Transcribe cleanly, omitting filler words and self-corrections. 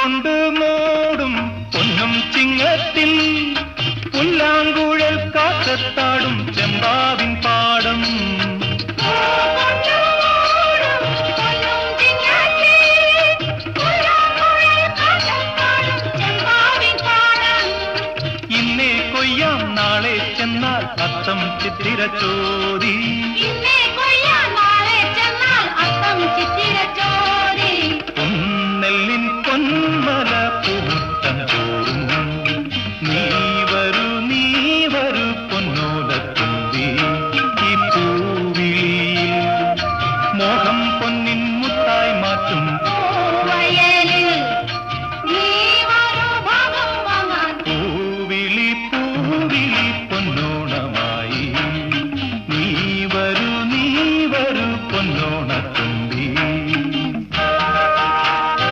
കൊണ്ട് മൂടും പൊന്നും ചിങ്ങത്തിൽ പുല്ലാങ്കുഴൽ കാറ്റത്താടും ചെമ്പാവിൻ പാടം. ഇന്നേ കൊയ്യാം നാളെ ചെന്നാൽ അത്തം ചിത്തിര ചോദി.